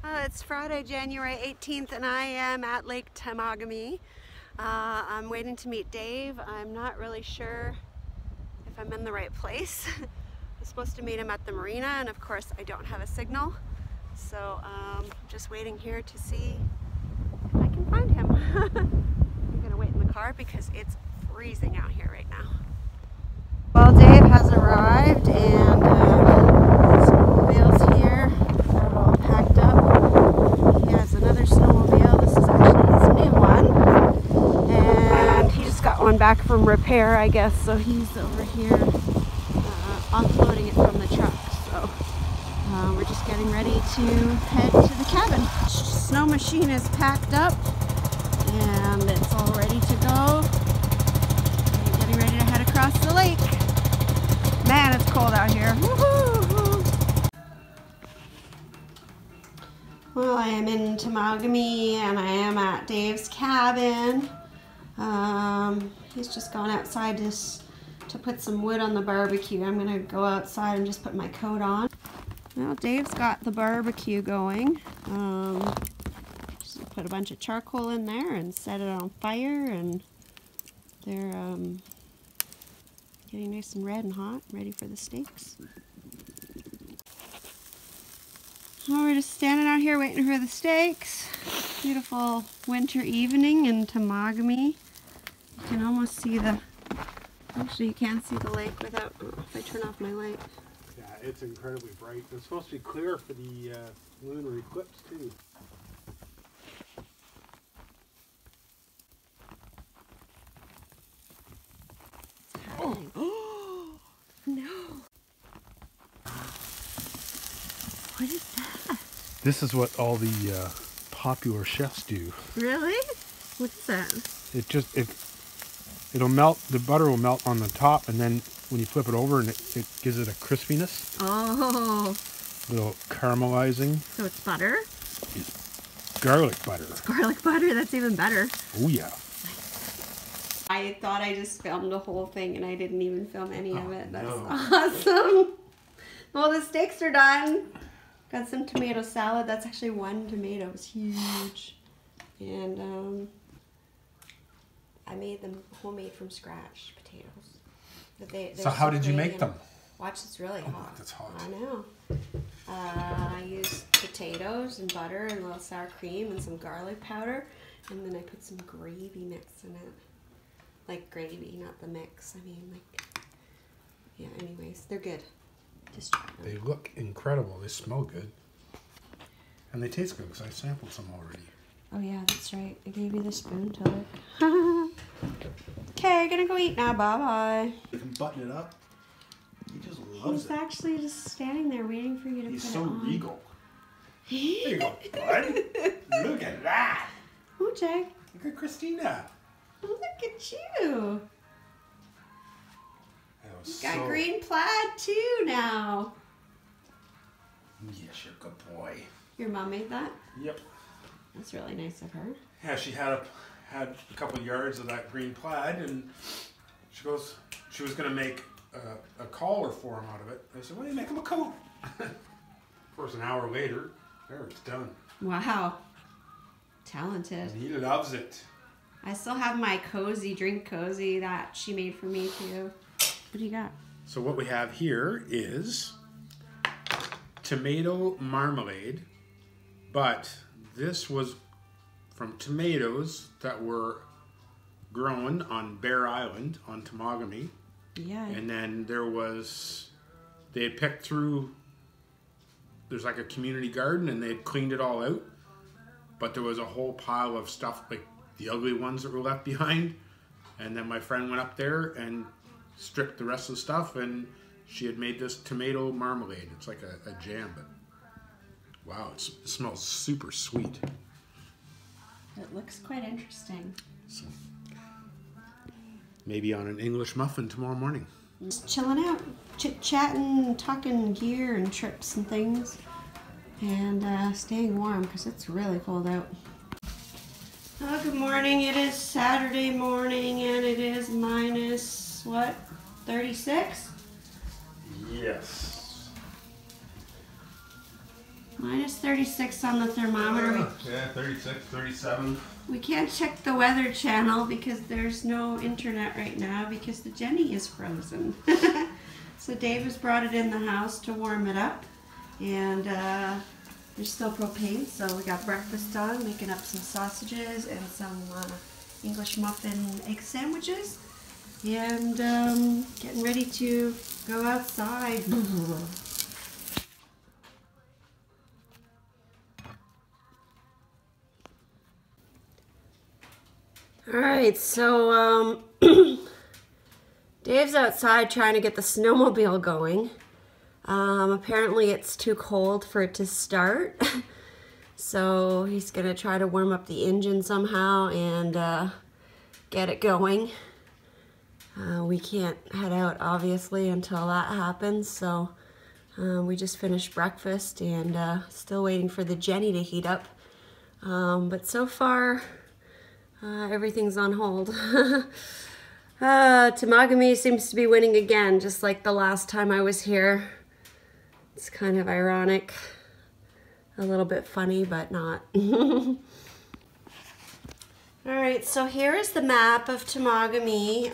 It's Friday, January 18th, and I am at Lake Temagami. I'm waiting to meet Dave. I'm not really sure if I'm in the right place. I'm supposed to meet him at the marina, and of course I don't have a signal. So I'm just waiting here to see if I can find him. I'm gonna wait in the car because it's freezing out here right now. Well, Dave has arrived, and snowmobile's here. They're all packed up. He has another snowmobile. This is actually his new one. And he just got one back from repair, I guess. So he's over here offloading it from the truck. So we're just getting ready to head to the cabin. Snow machine is packed up and it's all ready to go. We're getting ready to head across the lake. Man, it's cold out here. Woohoo! Well, I am in Temagami and I am at Dave's cabin. He's just gone outside to put some wood on the barbecue. I'm gonna go outside and just put my coat on. Well, Dave's got the barbecue going. Just put a bunch of charcoal in there and set it on fire, and they're getting nice and red and hot, ready for the steaks. Well, we're just standing out here waiting for the steaks. Beautiful winter evening in Temagami. You can almost see the, actually you can't see the lake without, if I turn off my light. Yeah, it's incredibly bright. It's supposed to be clear for the lunar eclipse too. Oh no! What is that? This is what all the popular chefs do. Really? What's that? It'll melt. The butter will melt on the top, and then when you flip it over, and it gives it a crispiness. Oh. Little caramelizing. So it's butter? It's garlic butter. It's garlic butter. That's even better. Oh yeah. I thought I just filmed the whole thing, and I didn't even film any of it. That's no. awesome. Well, the steaks are done. Got some tomato salad. That's actually one tomato. It's huge. And I made them homemade from scratch, potatoes. So how did you make them? Watch, it's really hot. That's hot. I know. I used potatoes and butter and a little sour cream and some garlic powder, and then I put some gravy mix in it. Like gravy, not the mix. I mean, like, yeah, anyways, they're good. Just try them. They look incredible. They smell good. And they taste good because I sampled some already. Oh yeah, that's right. I gave you the spoon to lick. Okay, gonna go eat now. Bye-bye. You can button it up. He just loves He's it. actually just standing there waiting for you to He's put so it on. regal. There you go, bud. Look at that. Oh, Jake. Look at Christina. Look at you. That was You got green plaid too now. Yes, you're a good boy. Your mom made that? Yep. That's really nice of her. Yeah, she had a couple yards of that green plaid, and she was going to make a collar for him out of it. I said, "Why don't you make him a coat?" Of course, an hour later, there it's done. Wow. Talented. And he loves it. I still have my drink cozy that she made for me too. What do you got? So what we have here is tomato marmalade, but this was from tomatoes that were grown on Bear Island on Temagami. Yeah. And then they had picked through, there's like a community garden, and they had cleaned it all out, but there was a whole pile of stuff, like the ugly ones that were left behind. And then my friend went up there and stripped the rest of the stuff, and she had made this tomato marmalade. It's like a jam, but wow, it smells super sweet. It looks quite interesting. So maybe on an English muffin tomorrow morning. Just chilling out, chit-chatting, talking gear and trips and things, and staying warm because it's really cold out. Oh, good morning. It is Saturday morning, and it is minus, what, 36? Yes. Minus 36 on the thermometer. Yeah, 36, 37. We can't check the weather channel because there's no internet right now because the Jenny is frozen. So Dave has brought it in the house to warm it up, and there's still propane, so we got breakfast on, making up some sausages and some English muffin egg sandwiches, and getting ready to go outside. Alright, so Dave's outside trying to get the snowmobile going. Apparently it's too cold for it to start. So he's going to try to warm up the engine somehow and get it going. We can't head out obviously until that happens. So we just finished breakfast and still waiting for the Jenny to heat up. But so far everything's on hold. Temagami seems to be winning again, just like the last time I was here. It's kind of ironic, a little bit funny, but not. Alright, so here is the map of Temagami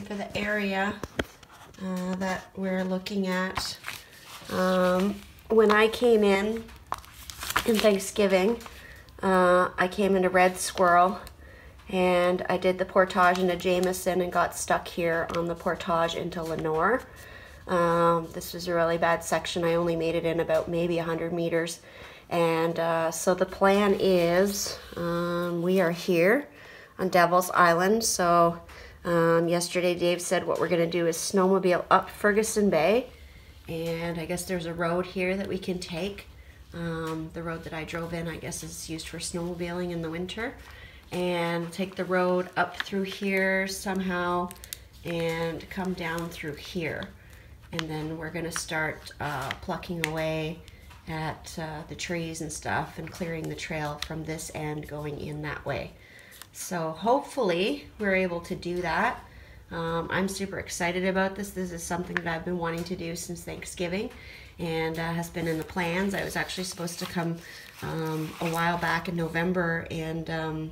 for the area that we're looking at. When I came in Thanksgiving, I came into Red Squirrel, and I did the portage into Jameson and got stuck here on the portage into Lenore. This was a really bad section. I only made it in about maybe 100 meters. And so the plan is we are here on Devil's Island. So yesterday Dave said what we're going to do is snowmobile up Ferguson Bay. And I guess there's a road here that we can take. The road that I drove in, I guess, is used for snowmobiling in the winter. And take the road up through here somehow and come down through here. And then we're going to start plucking away at the trees and stuff and clearing the trail from this end going in that way. So hopefully we're able to do that. I'm super excited about this. This is something that I've been wanting to do since Thanksgiving and has been in the plans. I was actually supposed to come a while back in November, and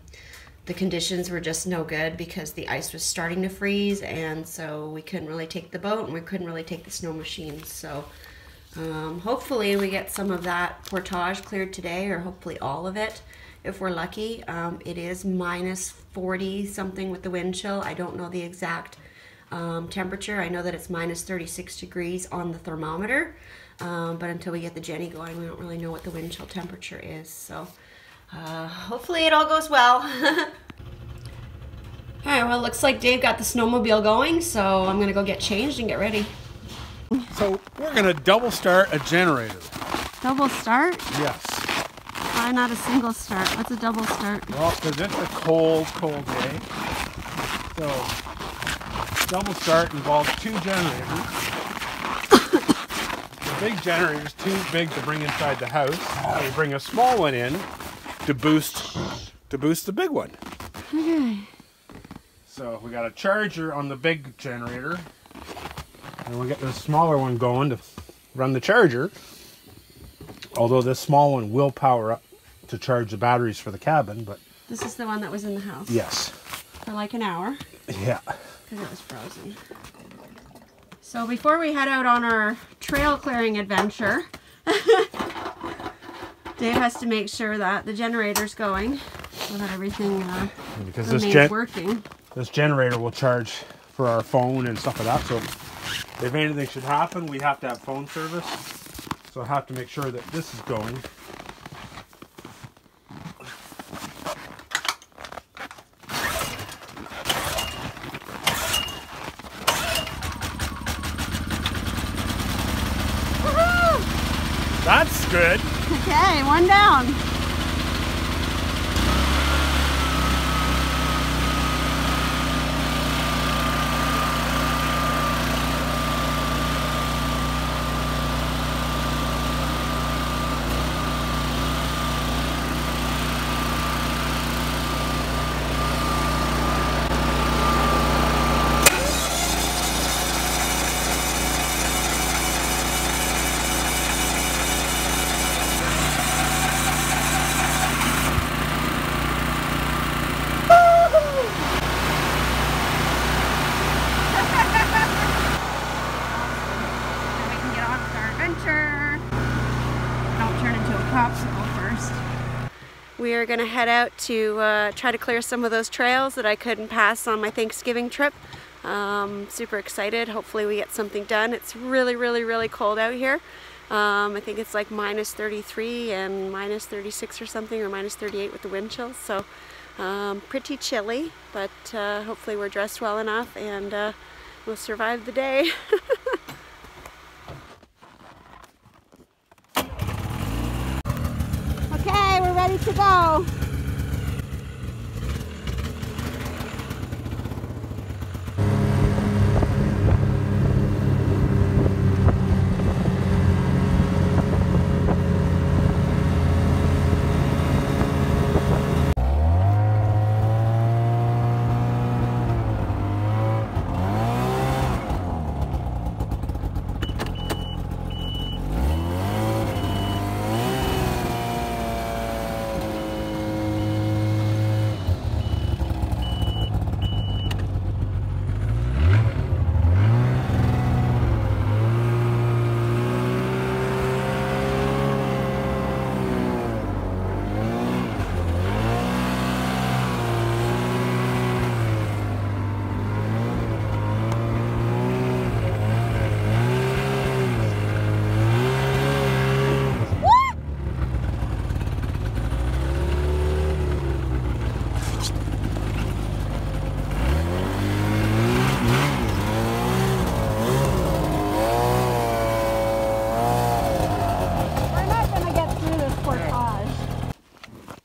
the conditions were just no good because the ice was starting to freeze, and so we couldn't really take the boat and we couldn't really take the snow machines. So hopefully we get some of that portage cleared today, or hopefully all of it if we're lucky. It is minus 40 something with the wind chill. I don't know the exact temperature. I know that it's minus 36 degrees on the thermometer, but until we get the Jenny going, we don't really know what the wind chill temperature is. So hopefully it all goes well. Alright, well, it looks like Dave got the snowmobile going, so I'm going to go get changed and get ready. So we're going to double start a generator. Double start? Yes. Why not a single start? What's a double start? Well, because it's a cold, cold day. So double start involves two generators. The big generator is too big to bring inside the house. So we bring a small one in to boost the big one. Okay. So we got a charger on the big generator, and we'll get the smaller one going to run the charger. Although this small one will power up to charge the batteries for the cabin, but This is the one that was in the house? Yes. For like an hour? Yeah. Because it was frozen. So before we head out on our trail clearing adventure, Dave has to make sure that the generator's going so that everything remains working. This generator will charge for our phone and stuff like that. So if anything should happen, we have to have phone service. So I have to make sure that this is going. That's good. Okay, one down. we are going to head out to try to clear some of those trails that I couldn't pass on my Thanksgiving trip. Super excited. Hopefully we get something done. It's really, really, really cold out here. I think it's like minus 33 and minus 36 or something, or minus 38 with the wind chills. So pretty chilly, but hopefully we're dressed well enough and we'll survive the day. Okay, we're ready to go.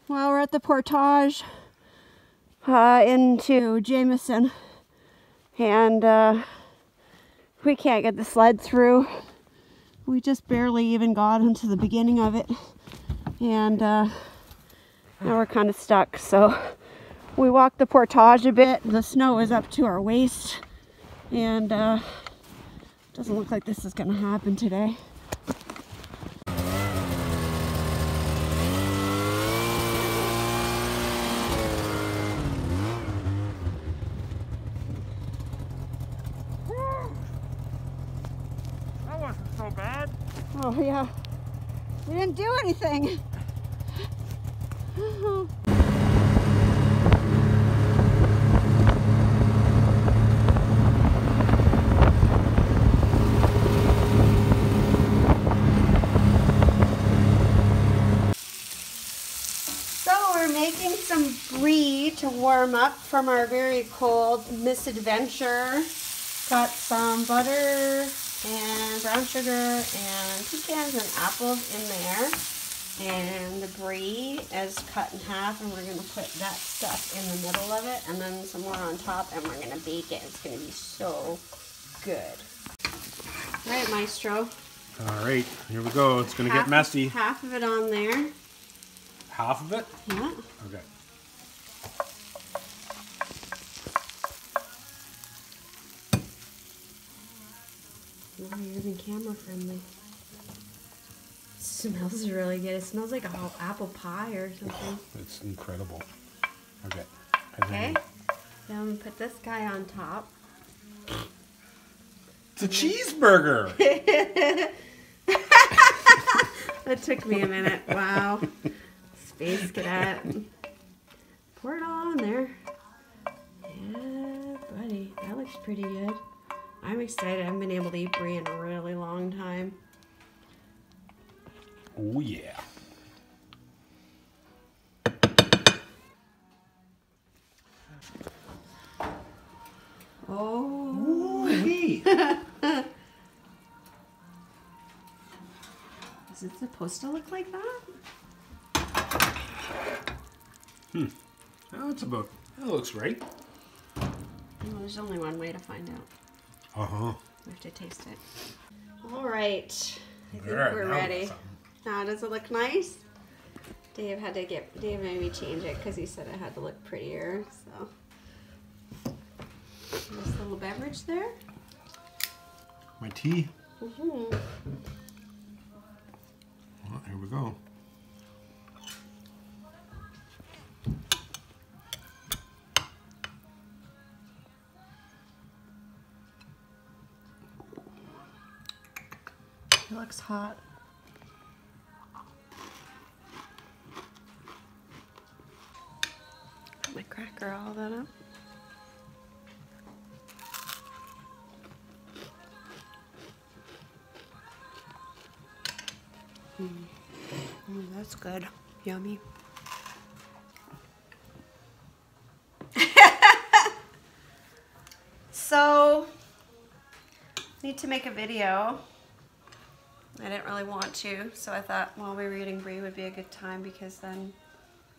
Well, we're at the portage into Jameson, and we can't get the sled through. We just barely even got into the beginning of it, and now we're kind of stuck. So we walked the portage a bit. The snow is up to our waist, and doesn't look like this is going to happen today. So bad. Oh yeah, we didn't do anything. So we're making some brie to warm up from our very cold misadventure. Got some butter and brown sugar and pecans and apples in there, and the brie is cut in half, and we're going to put that stuff in the middle of it and then some more on top, and we're going to bake it. It's going to be so good. Right, Maestro? All right, here we go. It's going to get messy. Half of it on there. Half of it? Yeah. Okay. Oh, you're even camera friendly. It smells really good. It smells like a apple pie or something. It's incredible. Okay. Okay. Then I'm gonna put this guy on top. It's a cheeseburger. That took me a minute. Wow. Space cadet. Pour it all on there. Yeah, buddy. That looks pretty good. I'm excited. I haven't been able to eat brie in a really long time. Oh yeah. Oh. Ooh-wee. Is it supposed to look like that? Oh, that looks right. Well, there's only one way to find out. Uh-huh. We have to taste it. All right. I think Alright, we're now ready. something. Now, does it look nice? Dave made me change it because he said it had to look prettier. So, this little beverage there. My tea. Mm-hmm. Well, here we go. It looks hot. My cracker, all that up. That's good. Yummy. So, need to make a video. I didn't really want to, so I thought while we were eating brie would be a good time because then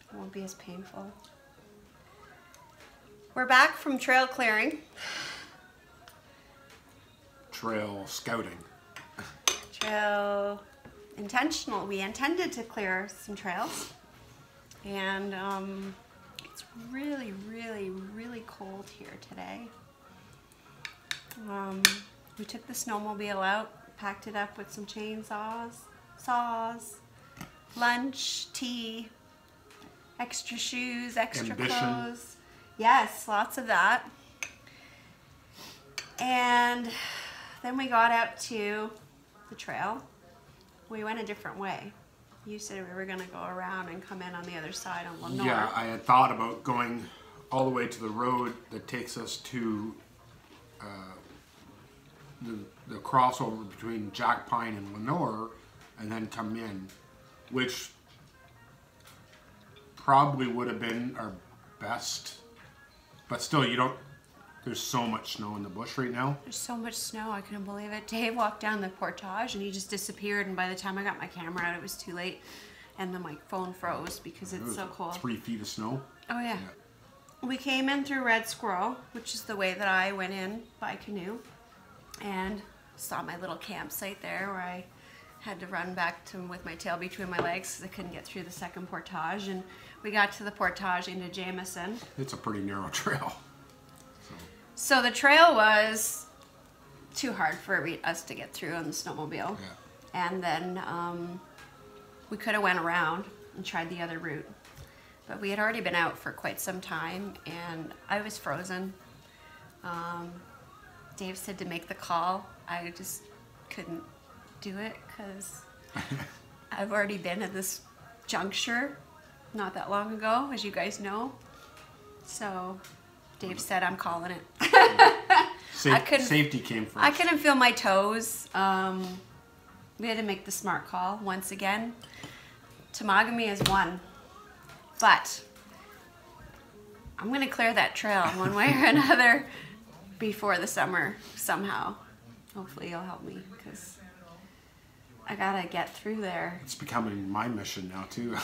it won't be as painful. We're back from trail clearing. Trail scouting. Trail intentional. We intended to clear some trails, and it's really, really, really cold here today. We took the snowmobile out, packed it up with some chainsaws, saws, lunch, tea, extra shoes, extra clothes. Yes, lots of that. And then we got out to the trail. We went a different way. You said we were going to go around and come in on the other side on Lenore. Yeah, I had thought about going all the way to the road that takes us to the crossover between Jack Pine and Lenore, and then come in, which probably would have been our best. But still, you don't. There's so much snow in the bush right now. There's so much snow, I couldn't believe it. Dave walked down the portage and he just disappeared, and by the time I got my camera out, it was too late. And then my phone froze because it's so cold. 3 feet of snow. Oh yeah. We came in through Red Squirrel, which is the way that I went in by canoe, and saw my little campsite there where I had to run back to with my tail between my legs because I couldn't get through the second portage. And we got to the portage into Jameson. It's a pretty narrow trail. So the trail was too hard for us to get through on the snowmobile. Yeah. And then we could have went around and tried the other route. But we had already been out for quite some time and I was frozen. Dave said to make the call. I just couldn't do it because I've already been at this juncture not that long ago, as you guys know. So Dave said, I'm calling it. Safety came first. I couldn't feel my toes. We had to make the smart call once again. Temagami is won. But I'm going to clear that trail one way or another before the summer somehow. Hopefully you'll help me because I got to get through there. It's becoming my mission now too.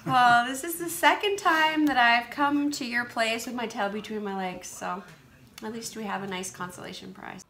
Well, this is the second time that I've come to your place with my tail between my legs, so at least we have a nice consolation prize.